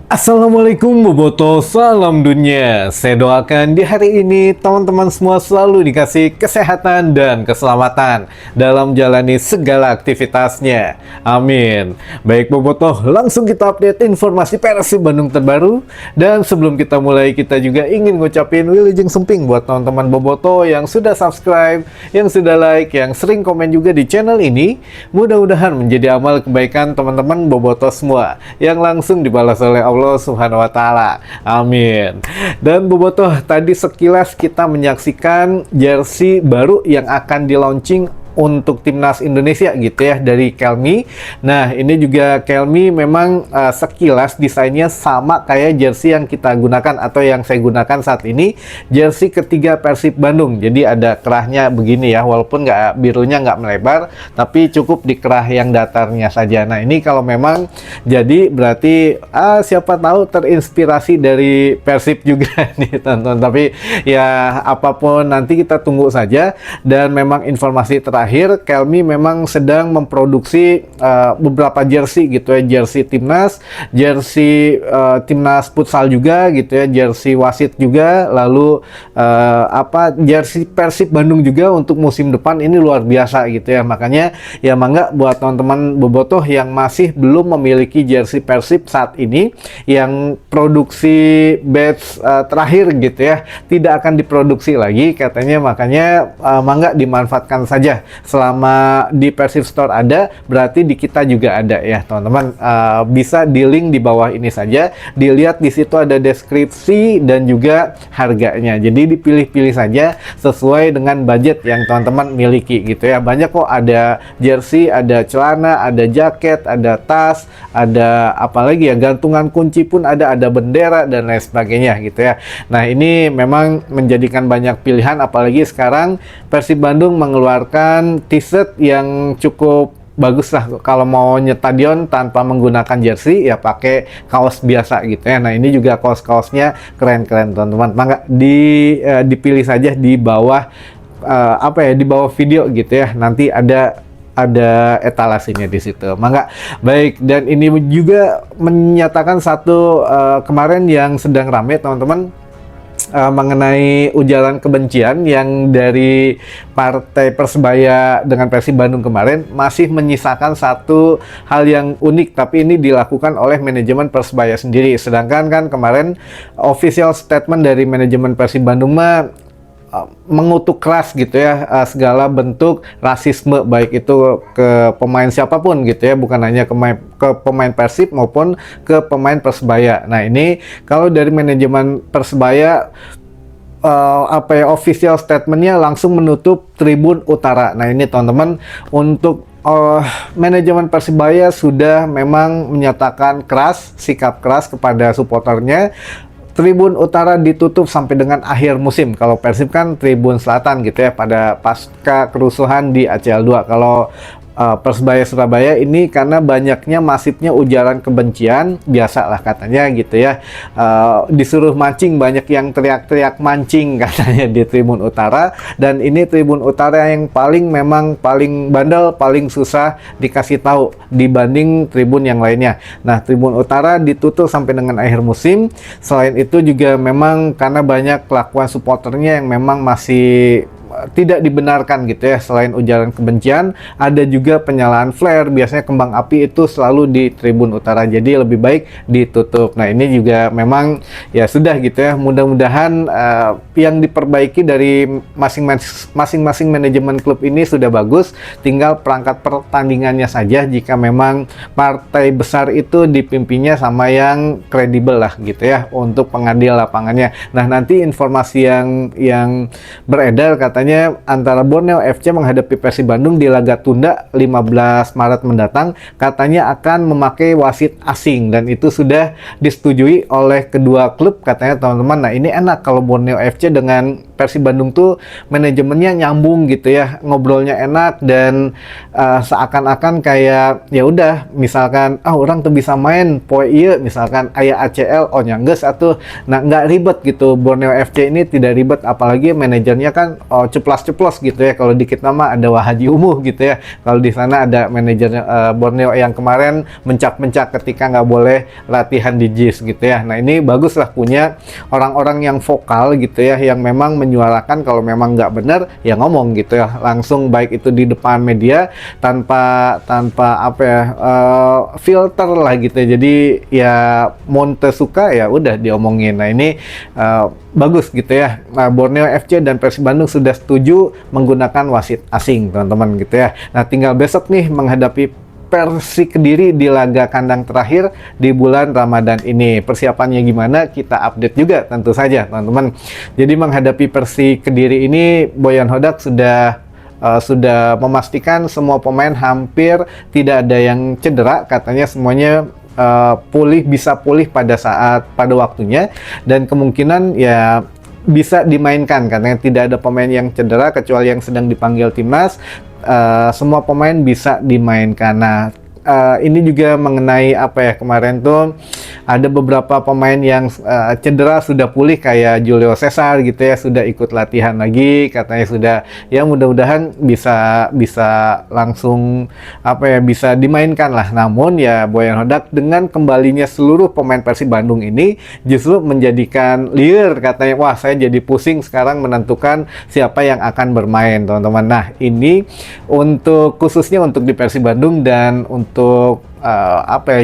Assalamualaikum Boboto, salam dunia. Saya doakan di hari ini teman-teman semua selalu dikasih kesehatan dan keselamatan dalam jalani segala aktivitasnya. Amin. Baik Boboto, langsung kita update informasi Persib Bandung terbaru. Dan sebelum kita mulai, kita juga ingin ngucapin wilujeng semping buat teman-teman Boboto yang sudah subscribe, yang sudah like, yang sering komen juga di channel ini. Mudah-mudahan menjadi amal kebaikan teman-teman Boboto semua yang langsung dibalas oleh Allah Subhanahu wa Ta'ala. Amin. Dan Bobotoh, tadi sekilas kita menyaksikan jersey baru yang akan di launching untuk timnas Indonesia gitu ya dari Kelmi. Nah, ini juga Kelmi memang sekilas desainnya sama kayak jersey yang kita gunakan atau yang saya gunakan saat ini, jersey ketiga Persib Bandung. Jadi ada kerahnya begini ya, walaupun birunya nggak melebar, tapi cukup di kerah yang datarnya saja. Nah, ini kalau memang jadi berarti siapa tahu terinspirasi dari Persib juga nih teman-teman. Tapi ya apapun nanti kita tunggu saja. Dan memang informasi terakhir, Kelmi memang sedang memproduksi beberapa jersey gitu ya, jersey timnas, jersey timnas futsal juga gitu ya, jersey wasit juga, lalu jersey Persib Bandung juga untuk musim depan. Ini luar biasa gitu ya. Makanya ya mangga buat teman-teman Bobotoh yang masih belum memiliki jersey Persib saat ini, yang produksi batch terakhir gitu ya, tidak akan diproduksi lagi katanya. Makanya mangga dimanfaatkan saja. Selama di Persib Store ada, berarti di kita juga ada ya teman-teman. Bisa di link di bawah ini saja, dilihat di situ ada deskripsi dan juga harganya. Jadi dipilih-pilih saja sesuai dengan budget yang teman-teman miliki gitu ya. Banyak kok, ada jersey, ada celana, ada jaket, ada tas, ada apalagi ya, gantungan kunci pun ada bendera dan lain sebagainya gitu ya. Nah, ini memang menjadikan banyak pilihan, apalagi sekarang Persib Bandung mengeluarkan t-shirt yang cukup bagus lah. Kalau mau nyetadion tanpa menggunakan jersey ya pakai kaos biasa gitu ya. Nah, ini juga kaos-kaosnya keren-keren teman-teman. Maka dipilih saja di bawah di bawah video gitu ya. Nanti ada etalasenya di situ. Maka baik, dan ini juga menyatakan satu kemarin yang sedang rame teman-teman, mengenai ujaran kebencian yang dari partai Persebaya dengan Persib Bandung kemarin, masih menyisakan satu hal yang unik, tapi ini dilakukan oleh manajemen Persebaya sendiri. Sedangkan kan kemarin official statement dari manajemen Persib Bandung mengutuk keras gitu ya segala bentuk rasisme, baik itu ke pemain siapapun gitu ya, bukan hanya ke pemain Persib maupun ke pemain Persebaya. Nah, ini kalau dari manajemen Persebaya official statementnya langsung menutup Tribun Utara. Nah, ini teman-teman, untuk manajemen Persebaya sudah memang menyatakan keras, sikap keras kepada supporternya. Tribun Utara ditutup sampai dengan akhir musim. Kalau Persib kan Tribun Selatan gitu ya, pada pasca kerusuhan di ACL 2. Kalau Persebaya Surabaya ini karena banyaknya masifnya ujaran kebencian, biasalah katanya gitu ya, disuruh mancing, banyak yang teriak-teriak mancing katanya di Tribun Utara. Dan ini Tribun Utara yang paling bandel, paling susah dikasih tahu dibanding tribun yang lainnya. Nah, Tribun Utara ditutup sampai dengan akhir musim. Selain itu juga memang karena banyak kelakuan supporternya yang memang masih tidak dibenarkan gitu ya. Selain ujaran kebencian, ada juga penyalaan flare, biasanya kembang api itu selalu di Tribun Utara, jadi lebih baik ditutup. Nah, ini juga memang ya sudah gitu ya, mudah-mudahan yang diperbaiki dari masing-masing manajemen klub ini sudah bagus, tinggal perangkat pertandingannya saja, jika memang partai besar itu dipimpinnya sama yang kredibel lah gitu ya untuk pengadil lapangannya. Nah, nanti informasi yang beredar katanya antara Borneo FC menghadapi Persib Bandung di laga tunda 15 Maret mendatang, katanya akan memakai wasit asing, dan itu sudah disetujui oleh kedua klub katanya teman-teman. Nah, ini enak kalau Borneo FC dengan Persib Bandung tuh manajemennya nyambung gitu ya, ngobrolnya enak, dan seakan-akan kayak ya udah, misalkan orang tuh bisa main poe ieu, misalkan aya ACL nyanggeus atuh. Nah, nggak ribet gitu. Borneo FC ini tidak ribet, apalagi manajernya kan ceplas-ceplos gitu ya. Kalau di kita mah ada Wahaji Umuh gitu ya. Kalau di sana ada manajer Borneo yang kemarin mencak-mencak ketika nggak boleh latihan di JIS gitu ya. Nah ini bagus lah punya orang-orang yang vokal gitu ya, yang memang menyuarakan kalau memang nggak benar ya ngomong gitu ya, langsung, baik itu di depan media tanpa apa ya, filter lah gitu ya. Jadi ya Monte suka ya udah diomongin. Nah ini bagus gitu ya. Nah, Borneo FC dan Persib Bandung sudah setuju menggunakan wasit asing teman-teman gitu ya. Nah tinggal besok nih menghadapi Persik Kediri di laga kandang terakhir di bulan Ramadan ini. Persiapannya gimana? Kita update juga tentu saja teman-teman. Jadi menghadapi Persik Kediri ini, Boyan Hodak sudah memastikan semua pemain hampir tidak ada yang cedera, katanya semuanya bisa pulih pada waktunya, dan kemungkinan ya bisa dimainkan karena tidak ada pemain yang cedera kecuali yang sedang dipanggil timnas. Semua pemain bisa dimainkan. Nah ini juga mengenai apa ya, kemarin tuh ada beberapa pemain yang cedera sudah pulih kayak Julio Cesar gitu ya, sudah ikut latihan lagi, katanya sudah, ya mudah-mudahan bisa langsung apa ya, bisa dimainkan lah. Namun ya Boyan Hodak dengan kembalinya seluruh pemain Persib Bandung ini justru menjadikan liar, katanya wah saya jadi pusing sekarang menentukan siapa yang akan bermain teman-teman. Nah ini khususnya untuk di Persib Bandung dan untuk apa ya,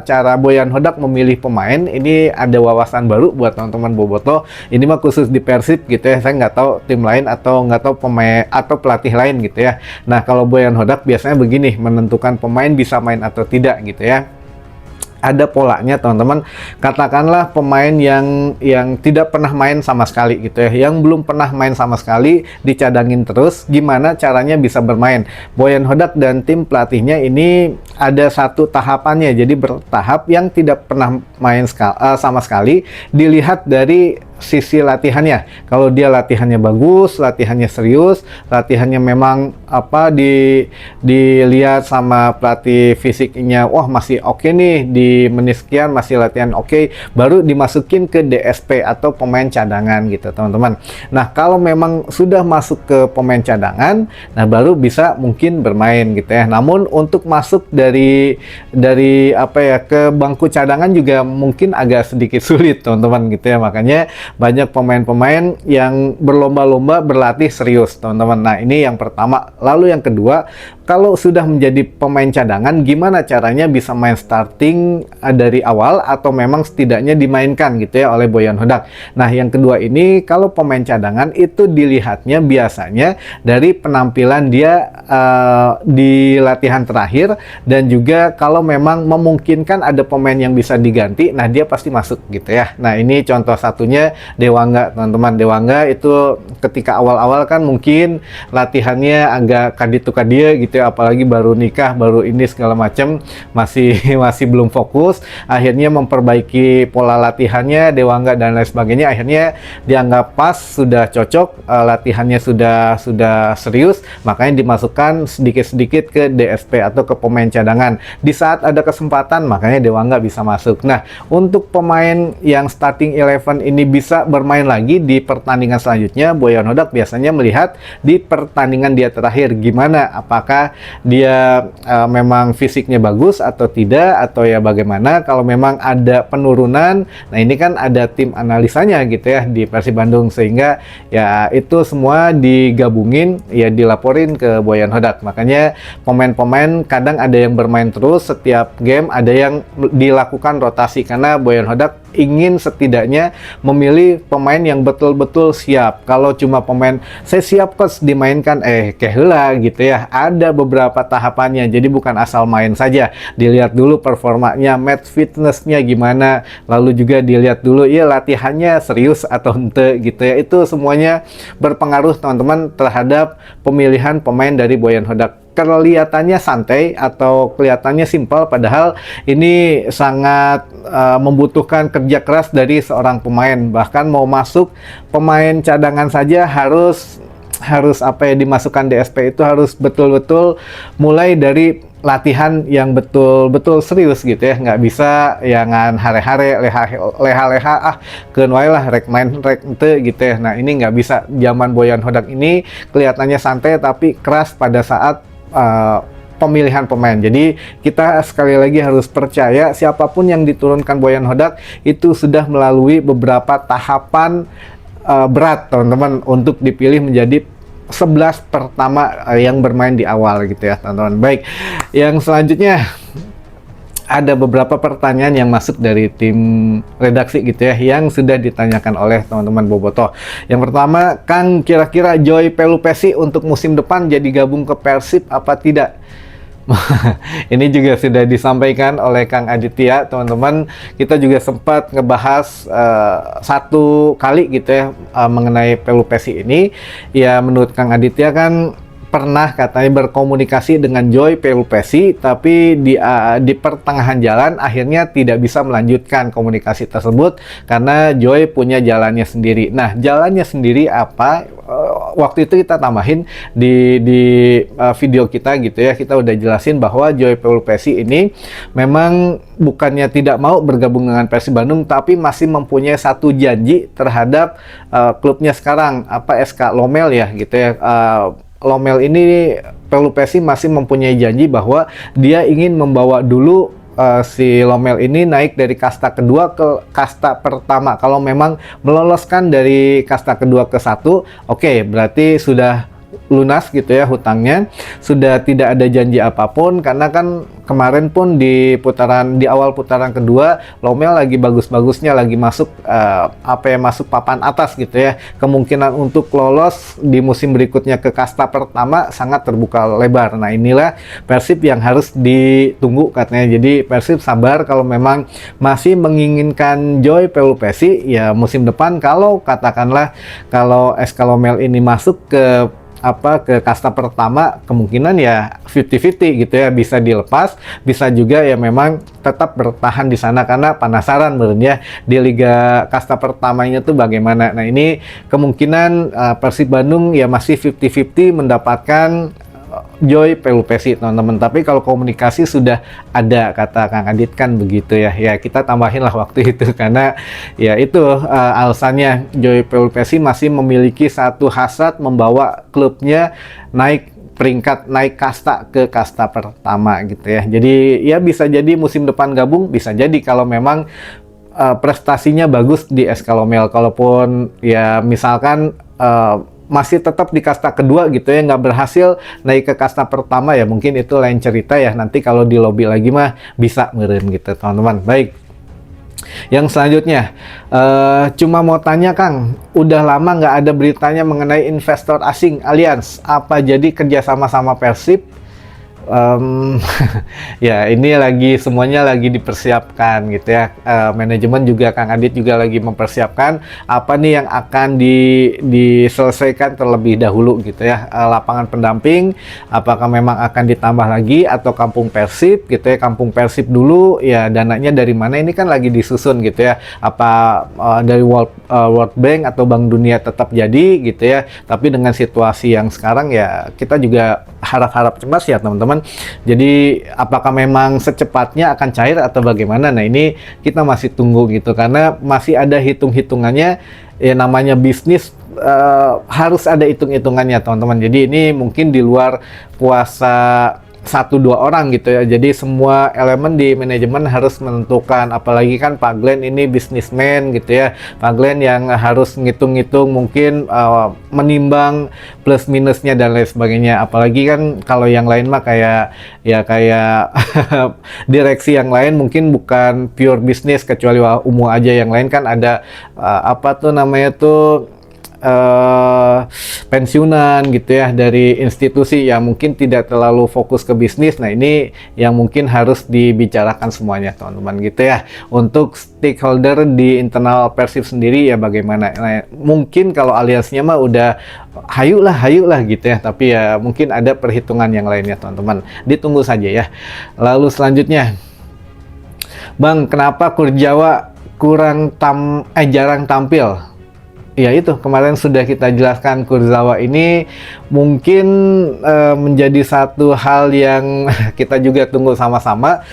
cara Boyan Hodak memilih pemain ini ada wawasan baru buat teman-teman bobotoh. Ini mah khusus di Persib gitu ya, saya nggak tahu tim lain atau nggak tahu pemain atau pelatih lain gitu ya. Nah kalau Boyan Hodak biasanya begini, menentukan pemain bisa main atau tidak gitu ya. Ada polanya teman-teman. Katakanlah pemain yang tidak pernah main sama sekali gitu ya, yang belum pernah main sama sekali dicadangin terus, gimana caranya bisa bermain? Boyan Hodak dan tim pelatihnya ini ada satu tahapannya, jadi bertahap. Yang tidak pernah main sama sekali dilihat dari sisi latihannya. Kalau dia latihannya bagus, latihannya serius, latihannya memang apa, dilihat sama pelatih fisiknya, wah masih oke nih, di menit sekian masih latihan oke, baru dimasukin ke DSP atau pemain cadangan gitu teman-teman. Nah kalau memang sudah masuk ke pemain cadangan, nah baru bisa mungkin bermain gitu ya. Namun untuk masuk dari apa ya, ke bangku cadangan juga mungkin agak sedikit sulit teman-teman gitu ya. Makanya banyak pemain-pemain yang berlomba-lomba berlatih serius teman-teman. Nah ini yang pertama. Lalu yang kedua, kalau sudah menjadi pemain cadangan, gimana caranya bisa main starting dari awal atau memang setidaknya dimainkan gitu ya oleh Boyan Hodak. Nah yang kedua ini, kalau pemain cadangan itu dilihatnya biasanya dari penampilan dia di latihan terakhir, dan juga kalau memang memungkinkan ada pemain yang bisa diganti, nah dia pasti masuk gitu ya. Nah ini contoh satunya Dewangga teman-teman. Dewangga itu ketika awal-awal kan mungkin latihannya agak kaditu-kadia gitu ya, apalagi baru nikah, baru ini segala macam, masih belum fokus. Akhirnya memperbaiki pola latihannya Dewangga dan lain sebagainya, akhirnya dianggap pas, sudah cocok, latihannya sudah serius, makanya dimasukkan sedikit-sedikit ke DSP atau ke pemain cadangan. Di saat ada kesempatan makanya Dewangga bisa masuk. Nah untuk pemain yang starting 11 ini bisa bermain lagi di pertandingan selanjutnya, Boyan Hodak biasanya melihat di pertandingan dia terakhir gimana, apakah dia memang fisiknya bagus atau tidak, atau ya bagaimana. Kalau memang ada penurunan, nah ini kan ada tim analisanya gitu ya di Persib Bandung, sehingga ya itu semua digabungin ya dilaporin ke Boyan Hodak. Makanya pemain-pemain kadang ada yang bermain terus setiap game, ada yang dilakukan rotasi karena Boyan Hodak ingin setidaknya memilih pemain yang betul-betul siap. Kalau cuma pemain saya siap coach dimainkan, kehela gitu ya, ada beberapa tahapannya. Jadi bukan asal main saja, dilihat dulu performanya, match fitnessnya gimana, lalu juga dilihat dulu ya latihannya serius atau ente gitu ya. Itu semuanya berpengaruh teman-teman terhadap pemilihan pemain dari Boyan Hodak. Kelihatannya santai atau kelihatannya simpel, padahal ini sangat membutuhkan kerja keras dari seorang pemain. Bahkan mau masuk pemain cadangan saja harus apa ya, dimasukkan DSP itu harus betul-betul mulai dari latihan yang betul-betul serius gitu ya, nggak bisa jangan hare-hare leha-leha keun wae lah rek main rek ente gitu ya. Nah ini nggak bisa, zaman Boyan Hodak ini kelihatannya santai tapi keras pada saat pemilihan pemain. Jadi kita sekali lagi harus percaya siapapun yang diturunkan Boyan Hodak itu sudah melalui beberapa tahapan berat teman-teman untuk dipilih menjadi 11 pertama yang bermain di awal gitu ya teman-teman. Baik, yang selanjutnya ada beberapa pertanyaan yang masuk dari tim redaksi gitu ya, yang sudah ditanyakan oleh teman-teman Bobotoh. Yang pertama, Kang, kira-kira Joy Pelupesi untuk musim depan jadi gabung ke Persib apa tidak? Ini juga sudah disampaikan oleh Kang Aditya, teman-teman. Kita juga sempat ngebahas satu kali gitu ya mengenai Pelupesi ini. Ya menurut Kang Aditya kan pernah katanya berkomunikasi dengan Joy Pelupesi, tapi di pertengahan jalan akhirnya tidak bisa melanjutkan komunikasi tersebut karena Joy punya jalannya sendiri. Nah, jalannya sendiri apa? Waktu itu kita tambahin di video kita gitu ya, kita udah jelasin bahwa Joy Pelupesi ini memang bukannya tidak mau bergabung dengan Persib Bandung, tapi masih mempunyai satu janji terhadap klubnya sekarang, apa SK Lomel ya gitu ya. Lomel ini Pelupesi masih mempunyai janji bahwa dia ingin membawa dulu si Lomel ini naik dari kasta kedua ke kasta pertama. Kalau memang meloloskan dari kasta kedua ke satu, oke, berarti sudah lunas gitu ya hutangnya, sudah tidak ada janji apapun. Karena kan kemarin pun di awal putaran kedua Lomel lagi bagus-bagusnya, lagi masuk masuk papan atas gitu ya. Kemungkinan untuk lolos di musim berikutnya ke kasta pertama sangat terbuka lebar. Nah inilah Persib yang harus ditunggu katanya. Jadi Persib sabar, kalau memang masih menginginkan Joy Pelupesi ya musim depan, kalau katakanlah kalau SK Lomel ini masuk ke kasta pertama, kemungkinan ya 50-50 gitu ya, bisa dilepas, bisa juga ya memang tetap bertahan di sana karena penasaran menurutnya di liga kasta pertamanya tuh bagaimana. Nah ini kemungkinan Persib Bandung ya masih 50-50 mendapatkan Joy Pelupesi teman-teman. Tapi kalau komunikasi sudah ada, kata Kang Adit kan begitu ya. Ya kita tambahin lah waktu itu karena ya itu alasannya Joy Pelupesi masih memiliki satu hasrat membawa klubnya naik peringkat, naik kasta ke kasta pertama gitu ya. Jadi ya bisa jadi musim depan gabung, bisa jadi kalau memang prestasinya bagus di SK Lomel. Kalaupun ya misalkan masih tetap di kasta kedua gitu ya, nggak berhasil naik ke kasta pertama, ya mungkin itu lain cerita ya, nanti kalau di lobby lagi mah bisa meren gitu teman-teman. Baik, yang selanjutnya cuma mau tanya Kang, udah lama nggak ada beritanya mengenai investor asing Allianz, apa jadi kerjasama sama Persib? Ya ini lagi semuanya lagi dipersiapkan gitu ya, manajemen juga Kang Adit juga lagi mempersiapkan apa nih yang akan diselesaikan terlebih dahulu gitu ya. Lapangan pendamping apakah memang akan ditambah lagi atau kampung Persib gitu ya, kampung Persib dulu ya, dananya dari mana ini kan lagi disusun gitu ya, apa dari World Bank atau Bank Dunia tetap jadi gitu ya. Tapi dengan situasi yang sekarang ya kita juga harap-harap cemas ya teman-teman. Jadi apakah memang secepatnya akan cair atau bagaimana? Nah ini kita masih tunggu gitu karena masih ada hitung-hitungannya ya, namanya bisnis harus ada hitung-hitungannya teman-teman. Jadi ini mungkin di luar kuasa 1-2 orang gitu ya. Jadi semua elemen di manajemen harus menentukan, apalagi kan Pak Glenn ini bisnismen gitu ya. Pak Glenn yang harus ngitung-ngitung mungkin menimbang plus minusnya dan lain sebagainya. Apalagi kan kalau yang lain mah kayak direksi yang lain mungkin bukan pure bisnis, kecuali Umu aja, yang lain kan ada apa tuh namanya tuh pensiunan gitu ya dari institusi yang mungkin tidak terlalu fokus ke bisnis. Nah ini yang mungkin harus dibicarakan semuanya teman-teman gitu ya. Untuk stakeholder di internal Persib sendiri ya bagaimana. Nah, mungkin kalau aliansnya mah udah hayu lah gitu ya, tapi ya mungkin ada perhitungan yang lainnya teman-teman, ditunggu saja ya. Lalu selanjutnya, Bang, kenapa Kurjawa jarang tampil? ya itu kemarin sudah kita jelaskan, Kurzawa ini mungkin menjadi satu hal yang kita juga tunggu sama-sama.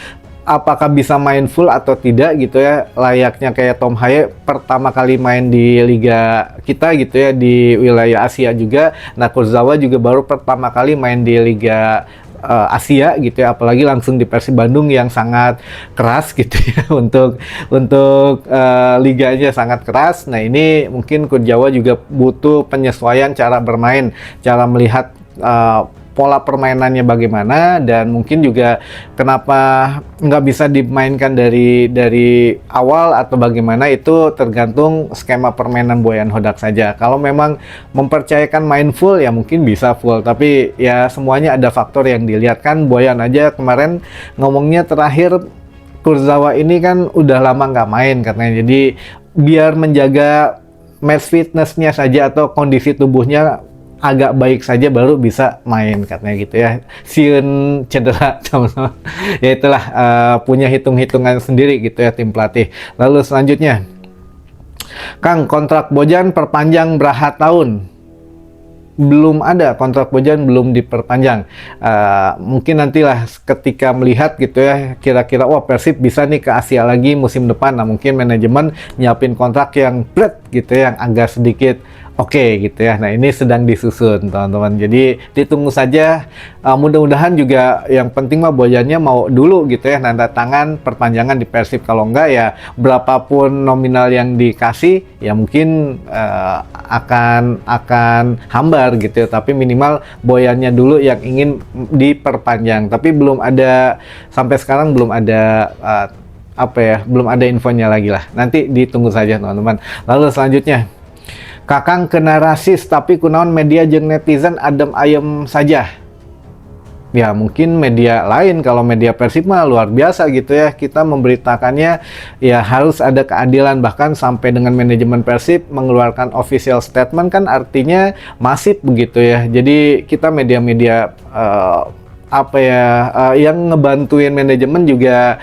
Apakah bisa main full atau tidak gitu ya, layaknya kayak Tom Haye pertama kali main di liga kita gitu ya, di wilayah Asia juga. Nah, Kurzawa juga baru pertama kali main di liga Asia gitu ya, apalagi langsung di Persib Bandung yang sangat keras gitu ya untuk liganya sangat keras. Nah, ini mungkin Kurzawa juga butuh penyesuaian cara bermain, cara melihat pola permainannya bagaimana, dan mungkin juga kenapa nggak bisa dimainkan dari awal atau bagaimana, itu tergantung skema permainan Boyan Hodak saja. Kalau memang mempercayakan main full ya mungkin bisa full, tapi ya semuanya ada faktor yang dilihat. Kan Boyan aja kemarin ngomongnya terakhir, Kurzawa ini kan udah lama nggak main katanya, jadi biar menjaga match fitness-nya saja atau kondisi tubuhnya agak baik saja baru bisa main katanya gitu ya. Sieun cedera teman-teman. Ya itulah, punya hitung-hitungan sendiri gitu ya tim pelatih. Lalu selanjutnya, Kang, kontrak Bojan perpanjang berapa tahun? Belum ada, kontrak Bojan belum diperpanjang. Mungkin nantilah ketika melihat gitu ya, kira-kira wah Persib bisa nih ke Asia lagi musim depan. Nah, mungkin manajemen nyiapin kontrak yang berat gitu ya, yang agak sedikit oke gitu ya. Nah, ini sedang disusun teman-teman, jadi ditunggu saja. Mudah-mudahan juga yang penting mah Bojannya mau dulu gitu ya, nanda tangan perpanjangan di Persib. Kalau enggak ya berapapun nominal yang dikasih ya mungkin akan hambar gitu ya. Tapi minimal Bojannya dulu yang ingin diperpanjang, tapi belum ada sampai sekarang, belum ada belum ada infonya lagi lah. Nanti ditunggu saja teman-teman. Lalu selanjutnya, Kakang kena rasis tapi kunaon media jeung netizen adem ayem saja. Ya mungkin media lain, kalau media Persib mah luar biasa gitu ya, kita memberitakannya ya harus ada keadilan, bahkan sampai dengan manajemen Persib mengeluarkan official statement, kan artinya masif begitu ya. Jadi kita media-media yang ngebantuin manajemen juga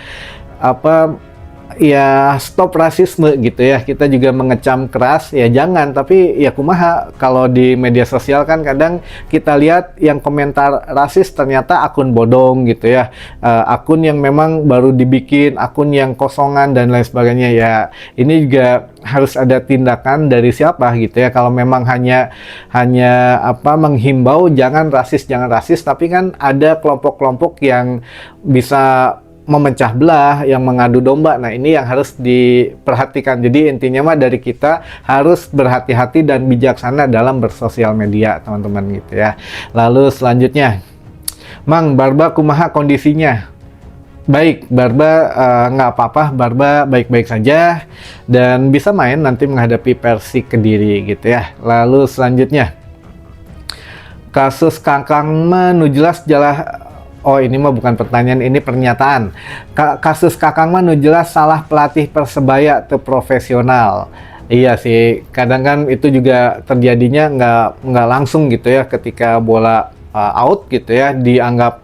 ya stop rasisme gitu ya. Kita juga mengecam keras, ya jangan, tapi ya kumaha, kalau di media sosial kan kadang kita lihat yang komentar rasis ternyata akun bodong gitu ya, akun yang memang baru dibikin, akun yang kosongan dan lain sebagainya. Ya ini juga harus ada tindakan dari siapa gitu ya. Kalau memang hanya menghimbau jangan rasis, tapi kan ada kelompok-kelompok yang bisa memecah belah, yang mengadu domba. Nah, ini yang harus diperhatikan. Jadi intinya mah dari kita harus berhati-hati dan bijaksana dalam bersosial media, teman-teman gitu ya. Lalu selanjutnya, Mang, Barba kumaha kondisinya? Baik, Barba nggak apa-apa, Barba baik-baik saja dan bisa main nanti menghadapi Persik Kediri gitu ya. Lalu selanjutnya, kasus Kakang mah jelas jalah. Oh, ini mah bukan pertanyaan, ini pernyataan. Kasus Kakang mah jelas salah pelatih Persebaya teu profesional. Iya sih, kadang kan itu juga terjadinya nggak langsung gitu ya, ketika bola out gitu ya, dianggap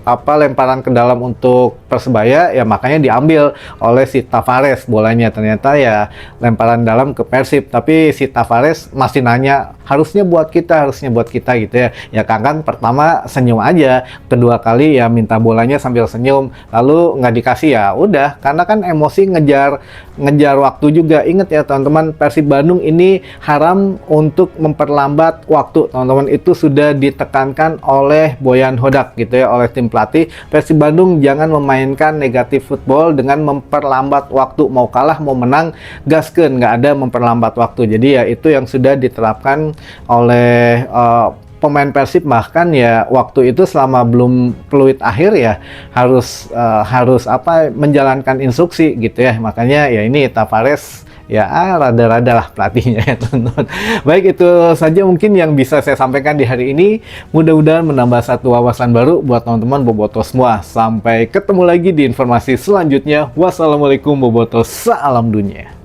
lemparan ke dalam untuk Persebaya, ya makanya diambil oleh si Tavares bolanya. Ternyata ya lemparan dalam ke Persib, tapi si Tavares masih nanya, harusnya buat kita gitu ya. Ya Kakang pertama senyum aja, kedua kali ya minta bolanya sambil senyum, lalu nggak dikasih, ya udah, karena kan emosi ngejar waktu juga. Ingat ya teman-teman, Persib Bandung ini haram untuk memperlambat waktu, teman-teman. Itu sudah ditekankan oleh Boyan Hodak gitu ya, oleh tim pelatih. Persib Bandung jangan memainkan negatif football dengan memperlambat waktu, mau kalah mau menang gaskeun, nggak ada memperlambat waktu. Jadi ya itu yang sudah diterapkan oleh pemain Persib. Bahkan ya waktu itu selama belum peluit akhir ya harus menjalankan instruksi gitu ya. Makanya ya ini Tavares ya rada-rada lah pelatihnya ya teman-teman. Baik, itu saja mungkin yang bisa saya sampaikan di hari ini. Mudah-mudahan menambah satu wawasan baru buat teman-teman bobotoh semua. Sampai ketemu lagi di informasi selanjutnya. Wassalamualaikum bobotoh, salam dunia.